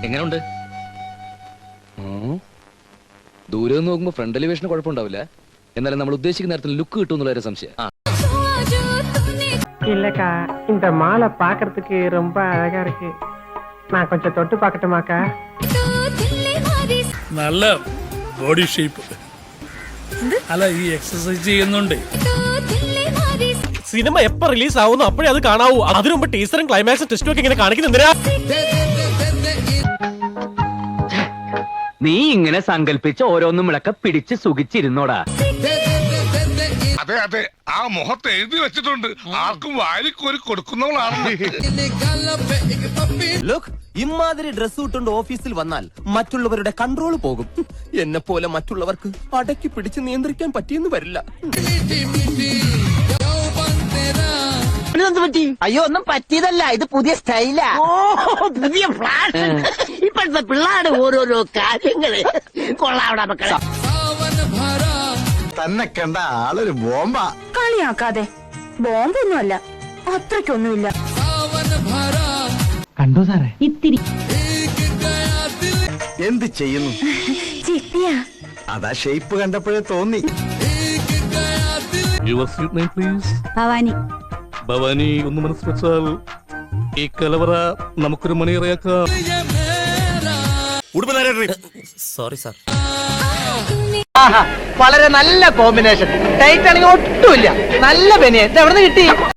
എങ്ങനെയുണ്ട്? ദൂരെ നിന്ന് നോക്കുമ്പോ ഫ്രണ്ട് എലിവേഷന് കുഴപ്പമുണ്ടാവില്ല. എന്നാലും നമ്മൾ ഉദ്ദേശിക്കുന്ന നേരത്തിൽ ലുക്ക് കിട്ടും എന്നുള്ള സംശയം. இல்லக்கா இந்த மாலை பாக்குறதுக்கு ரொம்ப அழகா இருக்கு. நான் கொஞ்சம் தொட்டு பார்க்கட்டுமாக்கா? നല്ല ബോഡി ഷേപ്പ്. അല്ല, ഈ എക്സസൈസ് ചെയ്യുന്നുണ്ട്. സിനിമ എപ്പോ റിലീസ് ആവുന്നു അപ്പോഴേ അത് കാണാവൂ. അതിനു മുമ്പ് ടീസറും ക്ലൈമാക്സും ടെസ്റ്റും ഒക്കെ ഇങ്ങനെ കാണിക്കുന്നെന്തിനാ? നീ ഇങ്ങനെ സങ്കല്പിച്ച് ഓരോന്നും വിളക്ക പിടിച്ച് സുഖിച്ചിരുന്നോടാ. അതെ അതെ, ആ മുഖത്ത് എഴുതി വെച്ചിട്ടുണ്ട്, ആർക്കും വാരിക്കോരി കൊടുക്കുന്നവളാണ്. ഇമാതിരി ഡ്രസ് ഇട്ടുകൊണ്ട് ഓഫീസിൽ വന്നാൽ മറ്റുള്ളവരുടെ കൺട്രോൾ പോകും. എന്നെ പോലെ മറ്റുള്ളവർക്ക് അടക്കി പിടിച്ച് നിയന്ത്രിക്കാൻ പറ്റിയെന്ന് വരില്ല. അയ്യോ, ഒന്നും പറ്റിയതല്ല, ഇത് പുതിയ സ്റ്റൈലാ. പുതിയ ഫ്ലാഷ്. ഇപ്പോഴത്തെ പിള്ളേരുടെ ഓരോരോ കാര്യങ്ങള് കൊള്ളാവിടെ മക്കളെ. തന്നെ കണ്ട ആളൊരു ബോംബാ. കളിയാക്കാതെ, ബോംബൊന്നുമല്ല, അത്രയ്ക്കൊന്നുമില്ല. കണ്ടോ സാറേ? ഇത്തിരി എന്ത് ചെയ്യുന്നു? ചിട്ടിയാ. അതാ ഷേപ്പ് കണ്ടപ്പോഴേ തോന്നി. Your sweet name please. Bhavani. Bhavani, ഒന്ന് മനസ്സ് വെച്ചാൽ ഈ കലവറ നമുക്കൊരു മണിയറയാക്കാം. Sorry sir. വളരെ നല്ല കോമ്പിനേഷൻ. ടൈറ്റ് ആണെങ്കിൽ ഒട്ടുമില്ല. നല്ല ബനിയൻ. എവിടെ നിന്ന് കിട്ടി?